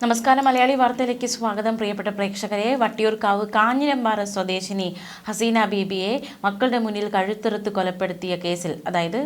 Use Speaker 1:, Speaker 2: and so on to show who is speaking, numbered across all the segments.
Speaker 1: നമസ്കാരം. മലയാളി വാർത്തയിലേക്ക് സ്വാഗതം. പ്രിയപ്പെട്ട പ്രേക്ഷകരെ, വട്ടിയൂർക്കാവ് കാഞ്ഞിരമ്പാറ സ്വദേശിനി ഹസീന ബീബിയെ മക്കളുടെ മുന്നിൽ കഴുത്തെറുത്ത് കൊലപ്പെടുത്തിയ കേസിൽ, അതായത്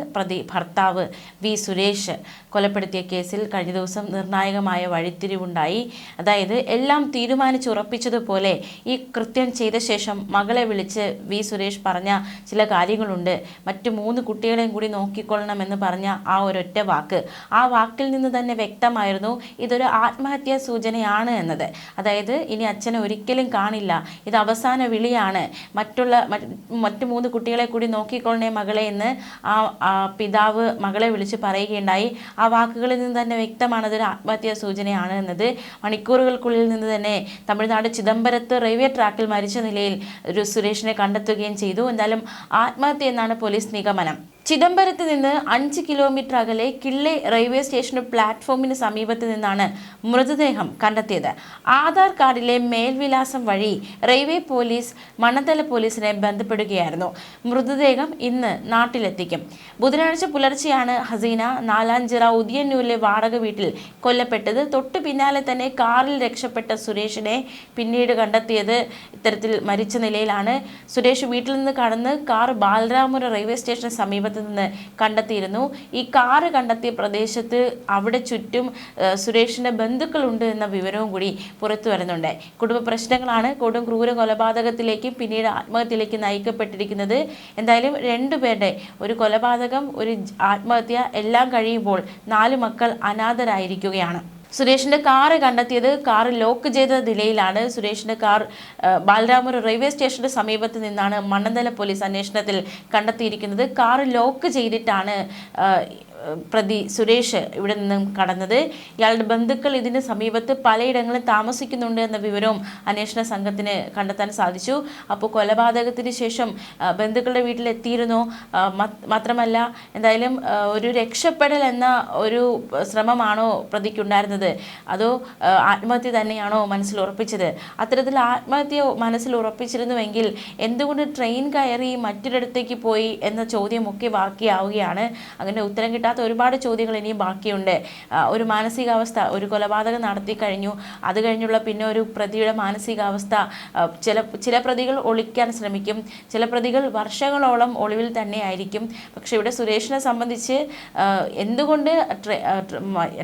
Speaker 1: ഭർത്താവ് വി സുരേഷ് കൊലപ്പെടുത്തിയ കേസിൽ കഴിഞ്ഞ ദിവസം നിർണായകമായ വഴിത്തിരിവുണ്ടായി. അതായത് എല്ലാം തീരുമാനിച്ചുറപ്പിച്ചതുപോലെ ഈ കൃത്യം ചെയ്ത ശേഷം മകളെ വിളിച്ച് വി സുരേഷ് പറഞ്ഞ ചില കാര്യങ്ങളുണ്ട്. മറ്റു 3 കുട്ടികളെയും കൂടി നോക്കിക്കൊള്ളണമെന്ന് പറഞ്ഞ ആ ഒരൊറ്റ വാക്ക്, ആ വാക്കിൽ നിന്ന് തന്നെ വ്യക്തമായിരുന്നു ഇതൊരു ആത്മഹത്യാ സൂചനയാണ് എന്നത്. അതായത് ഇനി അച്ഛനെ ഒരിക്കലും കാണില്ല, ഇത് അവസാന വിളിയാണ്, മറ്റു 3 കുട്ടികളെ കൂടി നോക്കിക്കൊള്ളണേ മകളെ എന്ന് ആ പിതാവ് മകളെ വിളിച്ച് പറയുകയുണ്ടായി. ആ വാക്കുകളിൽ നിന്ന് തന്നെ വ്യക്തമാണ് ഇതൊരു ആത്മഹത്യാ സൂചനയാണ് എന്നത്. മണിക്കൂറുകൾക്കുള്ളിൽ നിന്ന് തന്നെ തമിഴ്നാട് ചിദംബരത്ത് റെയിൽവേ ട്രാക്കിൽ മരിച്ച നിലയിൽ ഒരു സുരേഷിനെ കണ്ടെത്തുകയും ചെയ്തു. എന്തായാലും ആത്മഹത്യ എന്നാണ് പോലീസ് നിഗമനം. ചിദംബരത്ത് നിന്ന് 5 കിലോമീറ്റർ അകലെ കിള്ളെ റെയിൽവേ സ്റ്റേഷൻ പ്ലാറ്റ്ഫോമിന് സമീപത്ത് നിന്നാണ് മൃതദേഹം കണ്ടെത്തിയത്. ആധാർ കാർഡിലെ മേൽവിലാസം വഴി റെയിൽവേ പോലീസ് മണ്ണന്തല പോലീസിനെ ബന്ധപ്പെടുകയായിരുന്നു. മൃതദേഹം ഇന്ന് നാട്ടിലെത്തിക്കും. ബുധനാഴ്ച പുലർച്ചെയാണ് ഹസീന നാലാഞ്ചിറ ഉദിയന്നൂരിലെ വാടക വീട്ടിൽ കൊല്ലപ്പെട്ടത്. തൊട്ടു പിന്നാലെ തന്നെ കാറിൽ രക്ഷപ്പെട്ട സുരേഷിനെ പിന്നീട് കണ്ടെത്തിയത് ഇത്തരത്തിൽ മരിച്ച നിലയിലാണ്. സുരേഷ് വീട്ടിൽ നിന്ന് കടന്ന് കാർ ബാലരാമപുരം റെയിൽവേ സ്റ്റേഷന് സമീപത്ത് നിന്ന് കണ്ടെത്തിയിരുന്നു. ഈ കാറ് കണ്ടെത്തിയ പ്രദേശത്ത് അവിടെ ചുറ്റും സുരേഷിന്റെ ബന്ധുക്കളുണ്ട് എന്ന വിവരവും കൂടി പുറത്തു വരുന്നുണ്ട്. കുടുംബ പ്രശ്നങ്ങളാണ് കൊടും ക്രൂര കൊലപാതകത്തിലേക്കും പിന്നീട് ആത്മഹത്യയിലേക്ക് നയിക്കപ്പെട്ടിരിക്കുന്നത്. എന്തായാലും 2 പേരുടെ, ഒരു കൊലപാതകം, ഒരു ആത്മഹത്യ, എല്ലാം കഴിയുമ്പോൾ 4 മക്കൾ അനാഥരായിരിക്കുകയാണ്. സുരേഷിന്റെ കാറ് കണ്ടെത്തിയത് കാർ ലോക്ക് ചെയ്ത നിലയിലാണ്. സുരേഷിന്റെ കാർ ബാലരാമപുരം റെയിൽവേ സ്റ്റേഷന്റെ സമീപത്ത് നിന്നാണ് മണ്ണന്തല പോലീസ് അന്വേഷണത്തിൽ കണ്ടെത്തിയിരിക്കുന്നത്. കാർ ലോക്ക് ചെയ്തിട്ടാണ് പ്രതി സുരേഷ് ഇവിടെ നിന്നും കടന്നത്. ഇയാളുടെ ബന്ധുക്കൾ ഇതിന് സമീപത്ത് പലയിടങ്ങളിൽ താമസിക്കുന്നുണ്ട് എന്ന വിവരവും അന്വേഷണ സംഘത്തിന് കണ്ടെത്താൻ സാധിച്ചു. അപ്പോൾ കൊലപാതകത്തിന് ശേഷം ബന്ധുക്കളുടെ വീട്ടിലെത്തിയിരുന്നു. മാത്രമല്ല എന്തായാലും ഒരു രക്ഷപ്പെടൽ എന്ന ഒരു ശ്രമമാണോ പ്രതിക്കുണ്ടായിരുന്നത്, അതോ ആത്മഹത്യ തന്നെയാണോ മനസ്സിൽ ഉറപ്പിച്ചത്? അത്തരത്തിൽ ആത്മഹത്യ മനസ്സിൽ ഉറപ്പിച്ചിരുന്നുവെങ്കിൽ എന്തുകൊണ്ട് ട്രെയിൻ കയറി മറ്റൊരിടത്തേക്ക് പോയി എന്ന ചോദ്യമൊക്കെ ബാക്കിയാവുകയാണ്. അങ്ങനെ ഉത്തരം കിട്ടാത്ത ഒരുപാട് ചോദ്യങ്ങൾ ഇനിയും ബാക്കിയുണ്ട്. ഒരു മാനസികാവസ്ഥ, ഒരു കൊലപാതകം നടത്തി കഴിഞ്ഞു, അത് കഴിഞ്ഞുള്ള പിന്നെ ഒരു പ്രതിയുടെ മാനസികാവസ്ഥ, ചില പ്രതികൾ ഒളിക്കാൻ ശ്രമിക്കും, ചില പ്രതികൾ വർഷങ്ങളോളം ഒളിവിൽ തന്നെ ആയിരിക്കും. പക്ഷെ ഇവിടെ സുരേഷിനെ സംബന്ധിച്ച് എന്തുകൊണ്ട്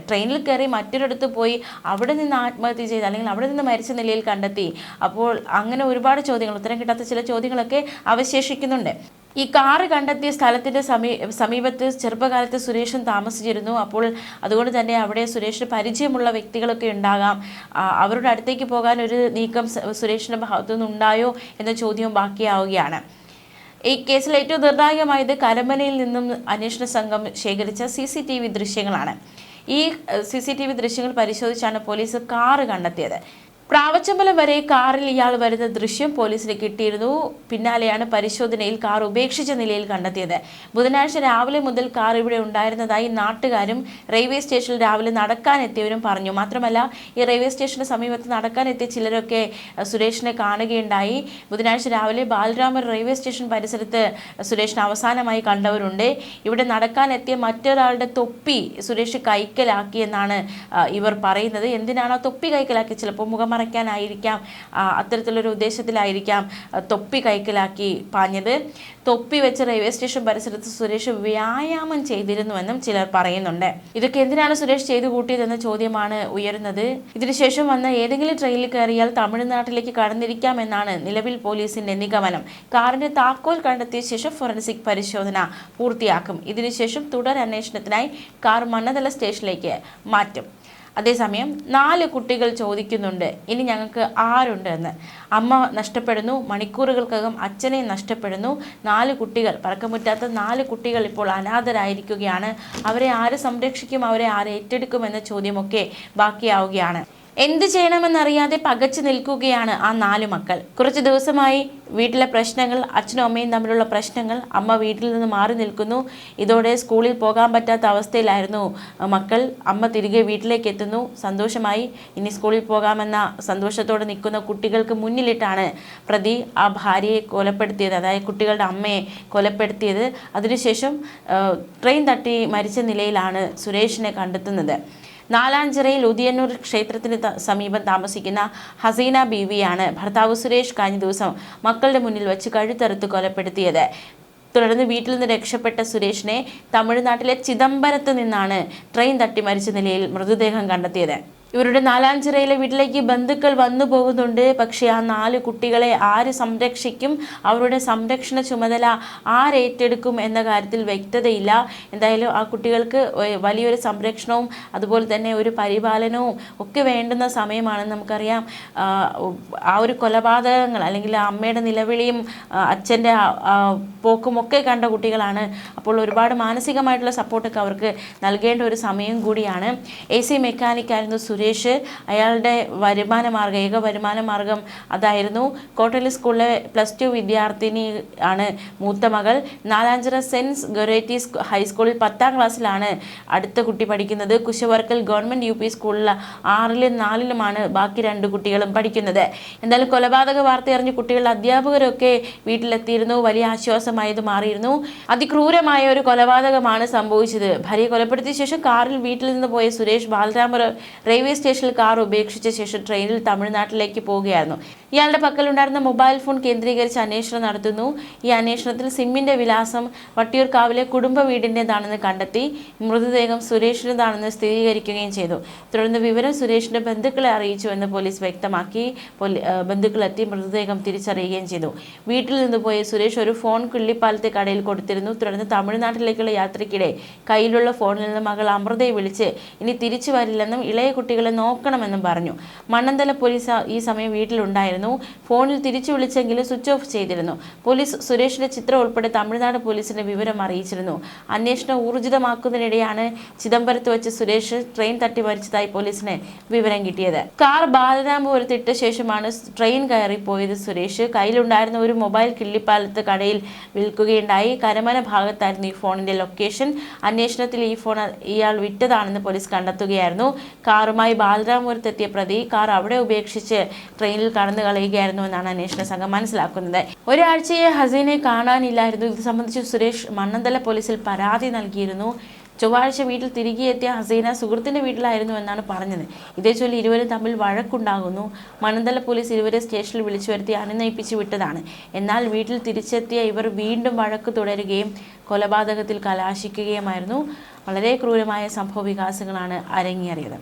Speaker 1: ട്രെയിനിൽ കയറി മറ്റൊരിടത്ത് പോയി അവിടെ നിന്ന് ആത്മഹത്യ ചെയ്ത്, അല്ലെങ്കിൽ അവിടെ നിന്ന് മരിച്ച നിലയിൽ കണ്ടെത്തി? അപ്പോൾ അങ്ങനെ ഒരുപാട് ചോദ്യങ്ങൾ, ഉത്തരം കിട്ടാത്ത ചില ചോദ്യങ്ങളൊക്കെ അവശേഷിക്കുന്നുണ്ട്. ഈ കാറ് കണ്ടെത്തിയ സ്ഥലത്തിൻ്റെ സമീപത്ത് ചെറുപ്പകാലത്ത് സുരേഷൻ താമസിച്ചിരുന്നു. അപ്പോൾ അതുകൊണ്ട് തന്നെ അവിടെ സുരേഷിന് പരിചയമുള്ള വ്യക്തികളൊക്കെ ഉണ്ടാകാം. അവരുടെ അടുത്തേക്ക് പോകാൻ ഒരു നീക്കം സുരേഷിൻ്റെ ഭാഗത്തുനിന്ന് ഉണ്ടായോ എന്ന ചോദ്യവും ബാക്കിയാവുകയാണ്. ഈ കേസിൽ ഏറ്റവും നിർണായകമായത് കരമനയിൽ നിന്നും അന്വേഷണ സംഘം ശേഖരിച്ച CCTV ദൃശ്യങ്ങളാണ്. ഈ CCTV ദൃശ്യങ്ങൾ പരിശോധിച്ചാണ് പോലീസ് കാറ് കണ്ടെത്തിയത്. പ്രാവച്ചമ്പലം വരെ കാറിൽ ഇയാൾ വരുന്ന ദൃശ്യം പോലീസിന് കിട്ടിയിരുന്നു. പിന്നാലെയാണ് പരിശോധനയിൽ കാർ ഉപേക്ഷിച്ച നിലയിൽ കണ്ടെത്തിയത്. ബുധനാഴ്ച രാവിലെ മുതൽ കാർ ഇവിടെ ഉണ്ടായിരുന്നതായി നാട്ടുകാരും റെയിൽവേ സ്റ്റേഷനിൽ രാവിലെ നടക്കാനെത്തിയവരും പറഞ്ഞു. മാത്രമല്ല ഈ റെയിൽവേ സ്റ്റേഷന് സമീപത്ത് നടക്കാനെത്തിയ ചിലരൊക്കെ സുരേഷിനെ കാണുകയുണ്ടായി. ബുധനാഴ്ച രാവിലെ ബാലരാമപുരം റെയിൽവേ സ്റ്റേഷൻ പരിസരത്ത് സുരേഷിനെ അവസാനമായി കണ്ടവരുണ്ട്. ഇവിടെ നടക്കാനെത്തിയ മറ്റൊരാളുടെ തൊപ്പി സുരേഷ് കൈക്കലാക്കിയെന്നാണ് ഇവർ പറയുന്നത്. എന്തിനാണ് ആ തൊപ്പി കൈക്കലാക്കി? ചിലപ്പോൾ മുഖം മറയ്ക്കാനായിരിക്കാം, അത്തരത്തിലൊരു ഉദ്ദേശത്തിലായിരിക്കാം തൊപ്പി കൈക്കലാക്കി പാഞ്ഞത്. തൊപ്പി വെച്ച് റെയിൽവേ സ്റ്റേഷൻ പരിസരത്ത് സുരേഷ് വ്യായാമം ചെയ്തിരുന്നുവെന്നും ചിലർ പറയുന്നുണ്ട്. ഇതൊക്കെ എന്തിനാണ് സുരേഷ് ചെയ്തു കൂട്ടിയതെന്ന ചോദ്യമാണ് ഉയരുന്നത്. ഇതിനുശേഷം വന്ന ഏതെങ്കിലും ട്രെയിനിൽ കയറിയാൽ തമിഴ്നാട്ടിലേക്ക് കടന്നിരിക്കാമെന്നാണ് നിലവിൽ പോലീസിന്റെ നിഗമനം. കാറിന്റെ താക്കോൽ കണ്ടെത്തിയ ശേഷം ഫോറൻസിക് പരിശോധന പൂർത്തിയാക്കും. ഇതിനുശേഷം തുടർ അന്വേഷണത്തിനായി കാർ മണ്ണന്തല സ്റ്റേഷനിലേക്ക് മാറ്റും. അതേസമയം 4 കുട്ടികൾ ചോദിക്കുന്നുണ്ട്, ഇനി ഞങ്ങൾക്ക് ആരുണ്ട് എന്ന്. അമ്മ നഷ്ടപ്പെടുന്നു, മണിക്കൂറുകൾക്കകം അച്ഛനെ നഷ്ടപ്പെടുന്നു. 4 കുട്ടികൾ, പറക്കമുറ്റാത്ത 4 കുട്ടികൾ ഇപ്പോൾ അനാഥരായിരിക്കുകയാണ്. അവരെ ആര് സംരക്ഷിക്കും, അവരെ ആര് ഏറ്റെടുക്കും എന്ന ചോദ്യമൊക്കെ ബാക്കിയാവുകയാണ്. എന്ത് ചെയ്യണമെന്നറിയാതെ പകച്ചു നിൽക്കുകയാണ് ആ 4 മക്കൾ. കുറച്ച് ദിവസമായി വീട്ടിലെ പ്രശ്നങ്ങൾ, അച്ഛനും അമ്മയും തമ്മിലുള്ള പ്രശ്നങ്ങൾ, അമ്മ വീട്ടിൽ നിന്ന് മാറി നിൽക്കുന്നു. ഇതോടെ സ്കൂളിൽ പോകാൻ പറ്റാത്ത അവസ്ഥയിലായിരുന്നു മക്കൾ. അമ്മ തിരികെ വീട്ടിലേക്ക് എത്തുന്നു, സന്തോഷമായി ഇനി സ്കൂളിൽ പോകാമെന്ന സന്തോഷത്തോടെ നിൽക്കുന്ന കുട്ടികൾക്ക് മുന്നിലിട്ടാണ് പ്രതി ആ ഭാര്യയെ കൊലപ്പെടുത്തിയത്, അതായത് കുട്ടികളുടെ അമ്മയെ കൊലപ്പെടുത്തിയത്. അതിനുശേഷം ട്രെയിൻ തട്ടി മരിച്ച നിലയിലാണ് സുരേഷിനെ കണ്ടെത്തുന്നത്. നാലാഞ്ചിറയിൽ ഉദിയന്നൂർ ക്ഷേത്രത്തിന് സമീപം താമസിക്കുന്ന ഹസീന ബീവിയാണ് ഭർത്താവ് സുരേഷ് കഴിഞ്ഞ ദിവസം മക്കളുടെ മുന്നിൽ വെച്ച് കഴുത്തറുത്ത് കൊലപ്പെടുത്തിയത്. തുടർന്ന് വീട്ടിൽ നിന്ന് രക്ഷപ്പെട്ട സുരേഷിനെ തമിഴ്നാട്ടിലെ ചിദംബരത്ത് നിന്നാണ് ട്രെയിൻ തട്ടി മരിച്ച നിലയിൽ മൃതദേഹം കണ്ടെത്തിയത്. ഇവരുടെ നാലാഞ്ചിറയിലെ വീട്ടിലേക്ക് ബന്ധുക്കൾ വന്നു പോകുന്നുണ്ട്. പക്ഷേ ആ 4 കുട്ടികളെ ആര് സംരക്ഷിക്കും, അവരുടെ സംരക്ഷണ ചുമതല ആരേറ്റെടുക്കും എന്ന കാര്യത്തിൽ വ്യക്തതയില്ല. എന്തായാലും ആ കുട്ടികൾക്ക് വലിയൊരു സംരക്ഷണവും അതുപോലെ തന്നെ ഒരു പരിപാലനവും ഒക്കെ വേണ്ടുന്ന സമയമാണെന്ന് നമുക്കറിയാം. ആ ഒരു കൊലപാതകങ്ങൾ അല്ലെങ്കിൽ അമ്മയുടെ നിലവിളിയും അച്ഛൻ്റെ പോക്കും ഒക്കെ കണ്ട കുട്ടികളാണ്. അപ്പോൾ ഒരുപാട് മാനസികമായിട്ടുള്ള സപ്പോർട്ടൊക്കെ അവർക്ക് നൽകേണ്ട ഒരു സമയം കൂടിയാണ്. AC മെക്കാനിക്കായിരുന്നു സുരേഷ്. അയാളുടെ ഏക വരുമാന മാർഗം അതായിരുന്നു. കോട്ടലി സ്കൂളിലെ +2 വിദ്യാർത്ഥിനി ആണ് മൂത്ത മകൾ. നാലാഞ്ചിറ സെൻസ് ഗൊറേറ്റീസ് ഹൈസ്കൂളിൽ 10ാം ക്ലാസ്സിലാണ് അടുത്ത കുട്ടി പഠിക്കുന്നത്. കുശവർക്കൽ ഗവൺമെൻറ് UP സ്കൂളിൽ 6ലും 4ലുമാണ് ബാക്കി 2 കുട്ടികളും പഠിക്കുന്നത്. എന്തായാലും കൊലപാതക വാർത്തയറിഞ്ഞ് കുട്ടികളുടെ അധ്യാപകരൊക്കെ വീട്ടിലെത്തിയിരുന്നു. വലിയ ആശ്വാസമായത് മാറിയിരുന്നു. അതിക്രൂരമായ ഒരു കൊലപാതകമാണ് സംഭവിച്ചത്. ഭാര്യയെ കൊലപ്പെടുത്തിയ ശേഷം കാറിൽ വീട്ടിൽ നിന്ന് പോയ സുരേഷ് ബാലരാമപുരം റെയിൽവേ സ്റ്റേഷനിൽ കാർ ഉപേക്ഷിച്ച ശേഷം ട്രെയിനിൽ തമിഴ്നാട്ടിലേക്ക് പോവുകയായിരുന്നു. ഇയാളുടെ പക്കലുണ്ടായിരുന്ന മൊബൈൽ ഫോൺ കേന്ദ്രീകരിച്ച് അന്വേഷണം നടത്തുന്നു. ഈ അന്വേഷണത്തിൽ സിമ്മിന്റെ വിലാസം വട്ടിയൂർക്കാവിലെ കുടുംബ വീടിൻ്റെതാണെന്ന് കണ്ടെത്തി. മൃതദേഹം സുരേഷിൻ്റെതാണെന്ന് സ്ഥിരീകരിക്കുകയും ചെയ്തു. തുടർന്ന് വിവരം സുരേഷിന്റെ ബന്ധുക്കളെ അറിയിച്ചുവെന്ന് പോലീസ് വ്യക്തമാക്കി. ബന്ധുക്കളെത്തി മൃതദേഹം തിരിച്ചറിയുകയും ചെയ്തു. വീട്ടിൽ നിന്ന് പോയ സുരേഷ് ഒരു ഫോൺ കിള്ളിപ്പാലത്തെ കടയിൽ കൊടുത്തിരുന്നു. തുടർന്ന് തമിഴ്നാട്ടിലേക്കുള്ള യാത്രയ്ക്കിടെ കയ്യിലുള്ള ഫോണിൽ നിന്ന് മകൾ അമൃതയെ വിളിച്ച് ഇനി തിരിച്ചു വരില്ലെന്നും ഇളയ കുട്ടികളെ നോക്കണമെന്നും പറഞ്ഞു. മണ്ണന്തല പോലീസ് ഈ സമയം വീട്ടിലുണ്ടായിരുന്നു. ഫോണിൽ തിരിച്ചു വിളിച്ചെങ്കിലും സ്വിച്ച് ഓഫ് ചെയ്തിരുന്നു. പോലീസ് സുരേഷിന്റെ ചിത്രം ഉൾപ്പെടെ തമിഴ്നാട് പോലീസിന്റെ വിവരം അറിയിച്ചിരുന്നു. അന്വേഷണം ഊർജിതമാക്കുന്നതിനിടെയാണ് ചിദംബരത്ത് വെച്ച് സുരേഷ് ട്രെയിൻ തട്ടി മരിച്ചതായി പോലീസിന് വിവരം കിട്ടിയത്. കാർ ബാലരാമപുരത്ത് ഇട്ട ശേഷമാണ് ട്രെയിൻ കയറിപ്പോയത് സുരേഷ്. കയ്യിലുണ്ടായിരുന്ന ഒരു മൊബൈൽ കിള്ളിപ്പാലത്ത് കടയിൽ വിൽക്കുകയുണ്ടായി. കരമന ഭാഗത്തായിരുന്നു ഈ ഫോണിന്റെ ലൊക്കേഷൻ. അന്വേഷണത്തിൽ ഈ ഫോൺ ഇയാൾ വിറ്റതാണെന്ന് പോലീസ് കണ്ടെത്തുകയായിരുന്നു. കാറുമായി ബാലരാമപുരത്തെത്തിയ പ്രതി കാർ അവിടെ ഉപേക്ഷിച്ച് ട്രെയിനിൽ കടന്നു കളയുകയായിരുന്നു എന്നാണ് അന്വേഷണ സംഘം മനസ്സിലാക്കുന്നത്. ഒരാഴ്ചയെ ഹസീനെ കാണാനില്ലായിരുന്നു. ഇത് സംബന്ധിച്ച് സുരേഷ് മണ്ണന്തല പോലീസിൽ പരാതി നൽകിയിരുന്നു. ചൊവ്വാഴ്ച വീട്ടിൽ തിരികെ എത്തിയ ഹസീന സുഹൃത്തിൻ്റെ വീട്ടിലായിരുന്നു എന്നാണ് പറഞ്ഞത്. ഇതേ ചൊല്ലി ഇരുവരും തമ്മിൽ വഴക്കുണ്ടാകുന്നു. മണ്ണന്തല പോലീസ് ഇരുവരെ സ്റ്റേഷനിൽ വിളിച്ചു വരുത്തി അനുനയിപ്പിച്ച് വിട്ടതാണ്. എന്നാൽ വീട്ടിൽ തിരിച്ചെത്തിയ ഇവർ വീണ്ടും വഴക്ക് തുടരുകയും കൊലപാതകത്തിൽ കലാശിക്കുകയുമായിരുന്നു. വളരെ ക്രൂരമായ സംഭവ വികാസങ്ങളാണ് അരങ്ങേറിയത്.